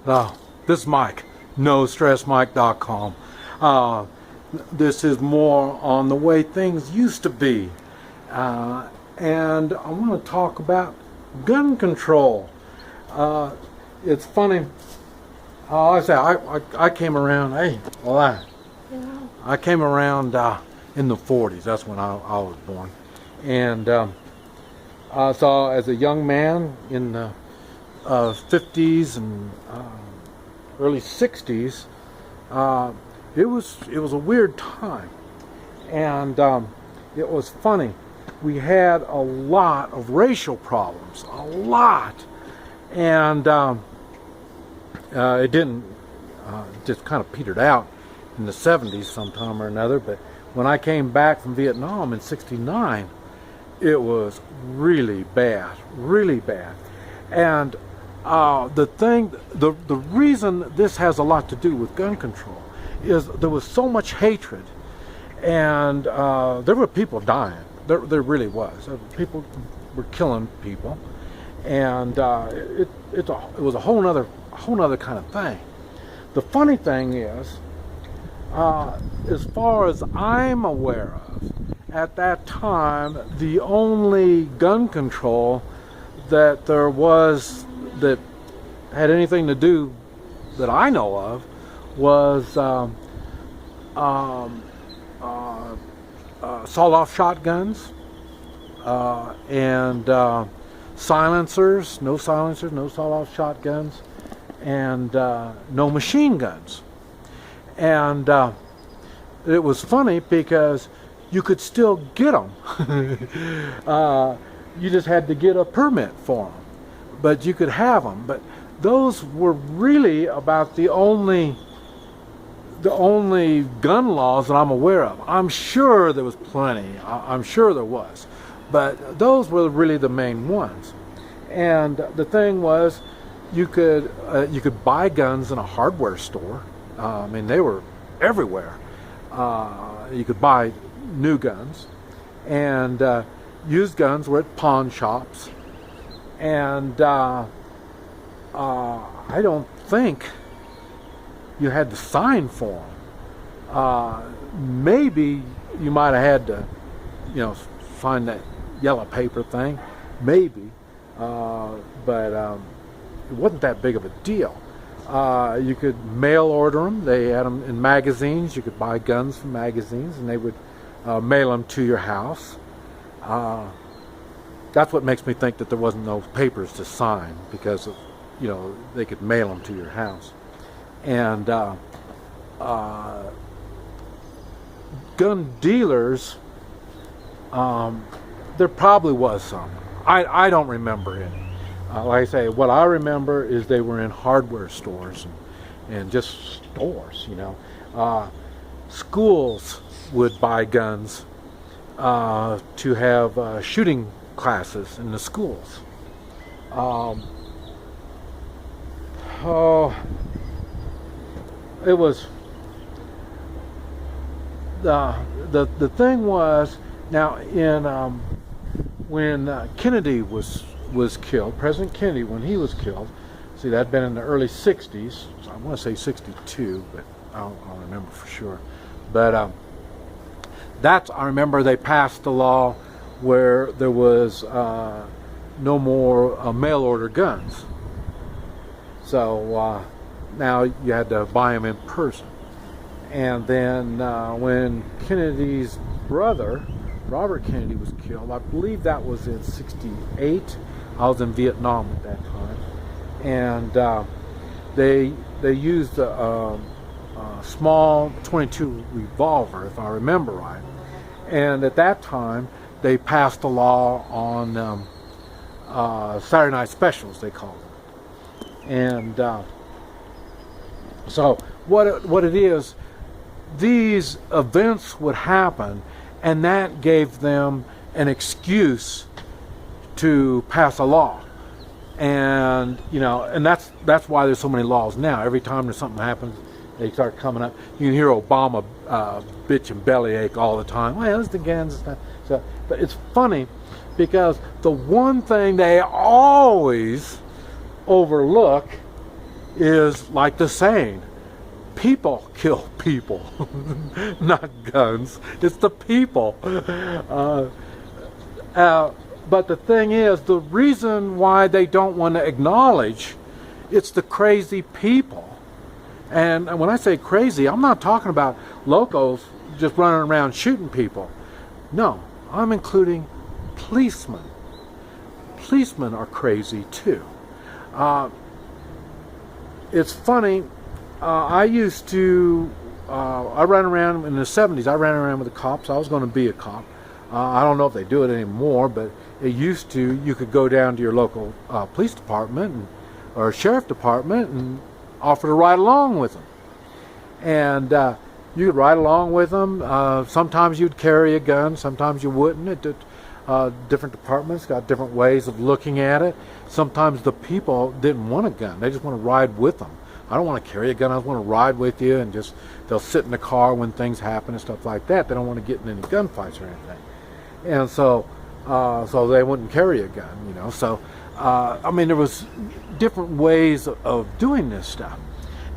This is Mike, NoStressMike.com. This is more on the way things used to be. And I want to talk about gun control. It's funny. I came around, I came around in the 40s. That's when I was born. And so as a young man in the 50s and early 60s, it was a weird time, and it was funny. We had a lot of racial problems, a lot, and it didn't just kind of petered out in the 70s sometime or another. But when I came back from Vietnam in '69, it was really bad, and the reason this has a lot to do with gun control is there was so much hatred, and there were people dying. There really was. People were killing people, and it was a whole nother kind of thing. The funny thing is, as far as I'm aware of, at that time, the only gun control that there was that had anything to do that I know of was sawed-off shotguns and silencers, no sawed-off shotguns, and no machine guns. And it was funny because you could still get them. You just had to get a permit for them, but you could have them. But those were really about the only gun laws that I'm aware of. I'm sure there was plenty. I'm sure there was, but those were really the main ones. And the thing was, you could buy guns in a hardware store. I mean, they were everywhere. You could buy new guns, and used guns were at pawn shops. And I don't think you had to sign for them. Maybe you might have had to, sign that yellow paper thing, maybe, but it wasn't that big of a deal. You could mail order them. They had them in magazines. You could buy guns from magazines, and they would mail them to your house. That's what makes me think that there wasn't no papers to sign, because of, they could mail them to your house. And gun dealers, there probably was some. I don't remember any. Like I say, what I remember is they were in hardware stores and just stores. Schools would buy guns to have shooting classes in the schools. It was the thing was, now in when Kennedy was killed, President Kennedy, when he was killed, see, that'd been in the early 60s. So I want to say 62, but I don't remember for sure. But I remember they passed a law where there was no more mail order guns. So now you had to buy them in person. And then when Kennedy's brother, Robert Kennedy, was killed, I believe that was in '68. I was in Vietnam at that time, and they used a small .22 revolver, if I remember right. And at that time, they passed a law on Saturday night specials, they called it. And so what it is, these events would happen, and that gave them an excuse to pass a law. And and that's why there's so many laws now. Every time there's something happens, they start coming up. You can hear Obama bitch and bellyache all the time. Well, it's the guns and stuff. So, but it's funny because the one thing they always overlook is like the saying, people kill people, not guns. It's the people. But the thing is, the reason why they don't want to acknowledge, it's the crazy people. And when I say crazy, I'm not talking about locals just running around shooting people. No, I'm including policemen. Policemen are crazy too. It's funny, I ran around in the 70s, I ran around with the cops. I was going to be a cop. I don't know if they do it anymore, but it used to, you could go down to your local police department or sheriff department and offer to ride along with them. And you could ride along with them. Sometimes you'd carry a gun, sometimes you wouldn't. Different departments got different ways of looking at it. Sometimes the people didn't want a gun. They just want to ride with them. I don't want to carry a gun. I just want to ride with you, and just they'll sit in the car when things happen and stuff like that. They don't want to get in any gunfights or anything. And so they wouldn't carry a gun, you know. So I mean, there was different ways of doing this stuff.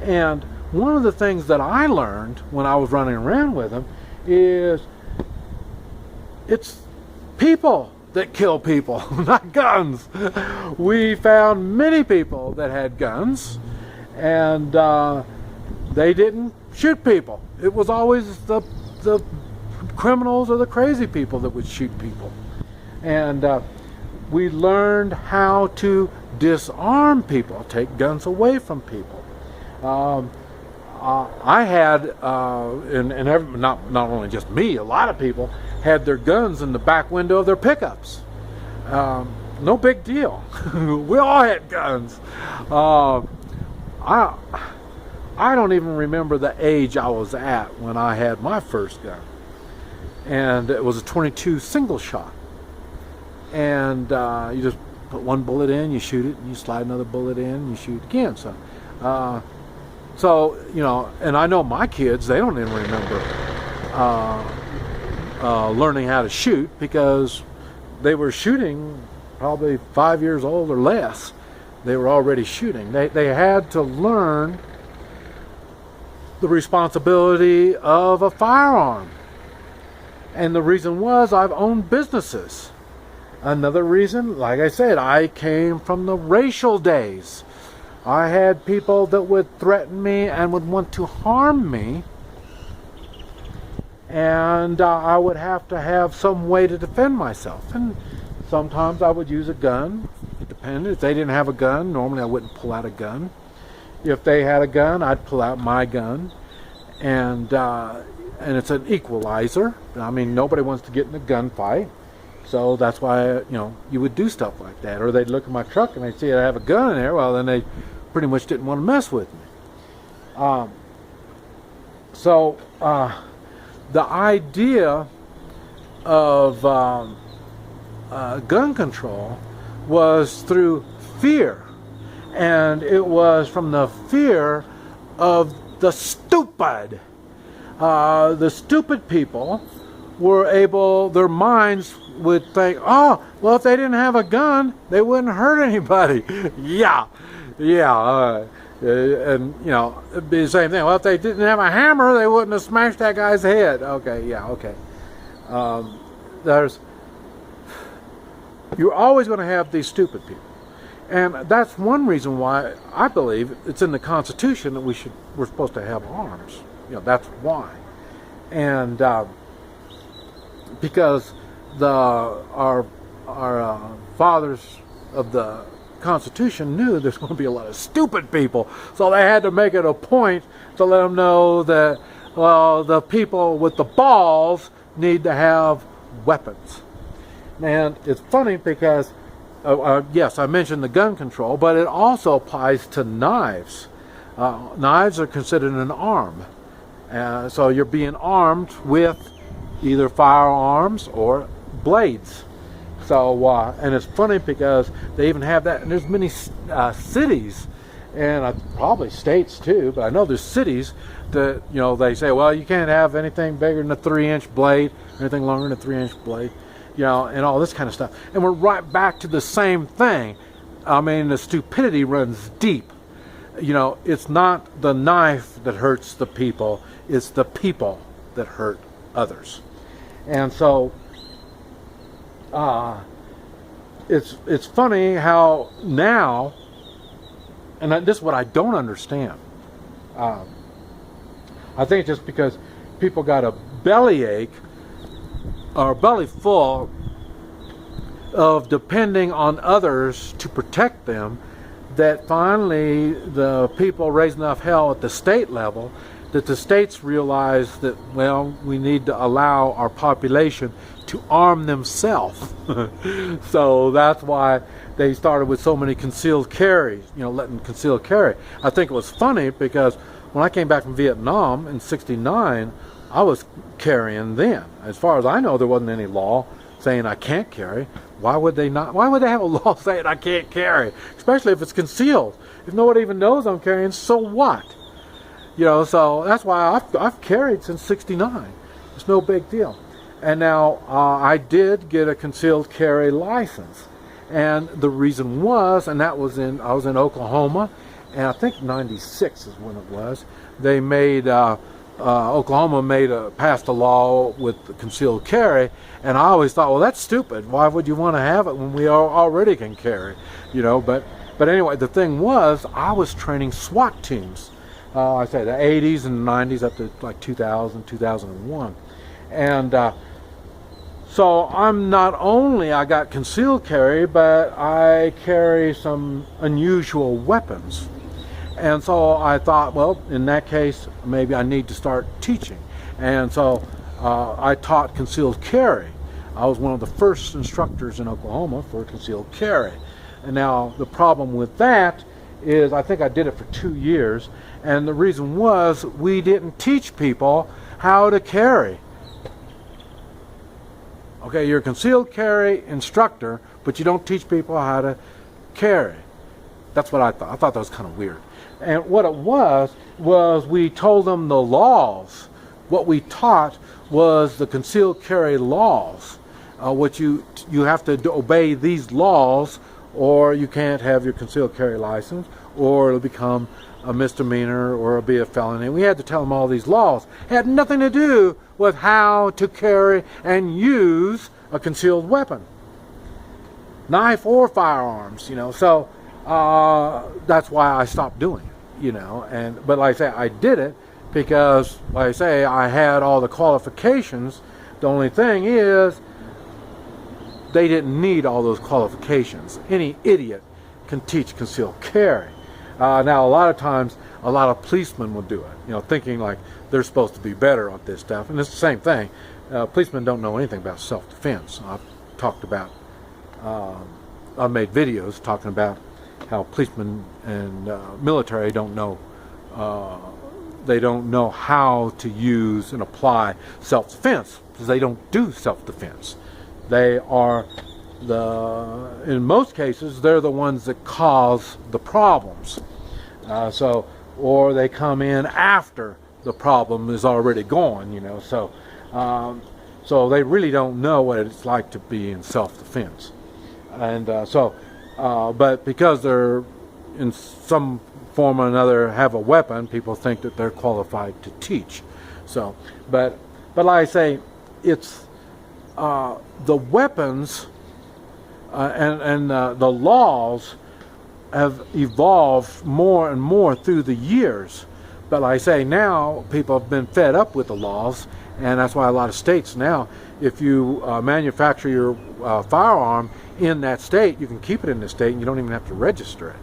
And one of the things that I learned when I was running around with them is it's people that kill people, not guns. We found many people that had guns, and they didn't shoot people. It was always the criminals or the crazy people that would shoot people. And we learned how to disarm people, take guns away from people. I had, not only just me, a lot of people had their guns in the back window of their pickups. No big deal. We all had guns. I don't even remember the age I was at when I had my first gun. And it was a .22 single shot. And you just put one bullet in, you shoot it, and you slide another bullet in, you shoot again. So, you know, and I know my kids, they don't even remember learning how to shoot, because they were shooting probably 5 years old or less. They were already shooting. They had to learn the responsibility of a firearm. And the reason was, I've owned businesses. Another reason, like I said, I came from the racial days. I had people that would threaten me and would want to harm me, and I would have to have some way to defend myself. And sometimes I would use a gun. It depended. If they didn't have a gun, normally I wouldn't pull out a gun. If they had a gun, I'd pull out my gun. And it's an equalizer. I mean, nobody wants to get in a gunfight. So that's why, you know, you would do stuff like that. Or they'd look at my truck and they'd see I have a gun in there. Well, then they pretty much didn't want to mess with me. The idea of gun control was through fear. And it was from the fear of the stupid. The stupid people were able, their minds would think, oh, well, if they didn't have a gun, they wouldn't hurt anybody. Yeah. And, you know, it'd be the same thing. Well, if they didn't have a hammer, they wouldn't have smashed that guy's head. Okay. You're always going to have these stupid people. And that's one reason why I believe it's in the Constitution that we're supposed to have arms. You know, that's why. And because our fathers of the Constitution knew there's going to be a lot of stupid people, so they had to make it a point to let them know that, well, the people with the balls need to have weapons. And it's funny because, yes, I mentioned the gun control, but it also applies to knives. Knives are considered an arm. So you're being armed with either firearms or blades. So, and it's funny because they even have that, and there's many cities, and probably states too, but I know there's cities that, you know, they say, well, you can't have anything bigger than a 3-inch blade, anything longer than a 3-inch blade, you know, and all this kind of stuff. And we're right back to the same thing. I mean, the stupidity runs deep. You know, it's not the knife that hurts the people, it's the people that hurt others. And so it's funny how now, and this is what I don't understand. I think just because people got a bellyache or belly full of depending on others to protect them, that finally the people raised enough hell at the state level that the states realized that, well, we need to allow our population to arm themselves. So that's why they started with so many concealed carries, you know, letting concealed carry. I think it was funny because when I came back from Vietnam in '69, I was carrying then. As far as I know, there wasn't any law saying I can't carry. Why would they not? Why would they have a law saying I can't carry? Especially if it's concealed. If nobody even knows I'm carrying, so what? You know, so that's why I've carried since '69. It's no big deal. And now I did get a concealed carry license. And the reason was, and that was I was in Oklahoma, and I think '96 is when it was. They made Oklahoma passed a law with concealed carry, and I always thought, well, that's stupid. Why would you want to have it when we already can carry, you know? But anyway, the thing was, I was training SWAT teams. I say the '80s and '90s up to like 2000, 2001, and so I'm not only I got concealed carry, but I carry some unusual weapons. And so I thought, well, in that case, maybe I need to start teaching. And so I taught concealed carry. I was one of the first instructors in Oklahoma for concealed carry. And now the problem with that is I think I did it for 2 years. And the reason was we didn't teach people how to carry. Okay, you're a concealed carry instructor, but you don't teach people how to carry. That's what I thought. I thought that was kind of weird. And what it was we told them the laws. What we taught was the concealed carry laws, which you have to obey these laws, or you can't have your concealed carry license, or it'll become a misdemeanor, or it'll be a felony. We had to tell them all these laws. It had nothing to do with how to carry and use a concealed weapon, knife or firearms, you know. So that's why I stopped doing it, you know. But like I say, I did it because, like I say, I had all the qualifications. The only thing is, they didn't need all those qualifications. Any idiot can teach concealed carry. Now, a lot of times, a lot of policemen will do it, you know, thinking like they're supposed to be better at this stuff. And it's the same thing. Policemen don't know anything about self-defense. I've talked about, I've made videos talking about how policemen and military don't know, they don't know how to use and apply self-defense because they don't do self-defense. They are in most cases, they're the ones that cause the problems. Or they come in after the problem is already gone, you know. So they really don't know what it's like to be in self-defense. And but because they're in some form or another have a weapon, people think that they're qualified to teach. So, but like I say, it's the weapons and the laws have evolved more and more through the years. But like I say, now people have been fed up with the laws, and that's why a lot of states now, if you manufacture your firearm in that state, you can keep it in the state and you don't even have to register it.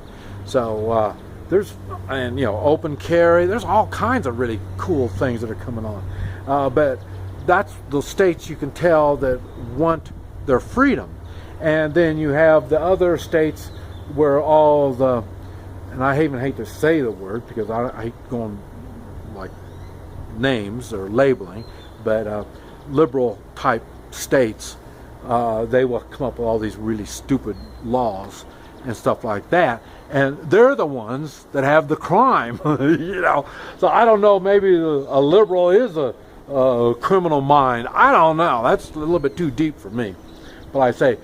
So there's, and you know, open carry, there's all kinds of really cool things that are coming on. But that's the states you can tell that want their freedom. And then you have the other states where all the, and I even hate to say the word because I hate going like names or labeling, but liberal type states, they will come up with all these really stupid laws and stuff like that, and they're the ones that have the crime. You know, so I don't know, maybe a liberal is a criminal mind. I don't know, that's a little bit too deep for me. But I say,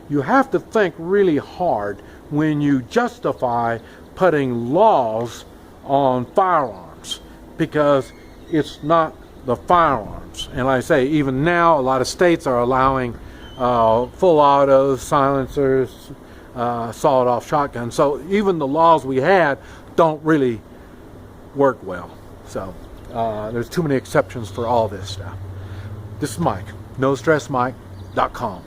you have to think really hard when you justify putting laws on firearms, because it's not the firearms. And like I say, even now a lot of states are allowing full autos, silencers, sawed-off shotguns. So even the laws we had don't really work well. So there's too many exceptions for all this stuff. This is Mike, NoStressMike.com.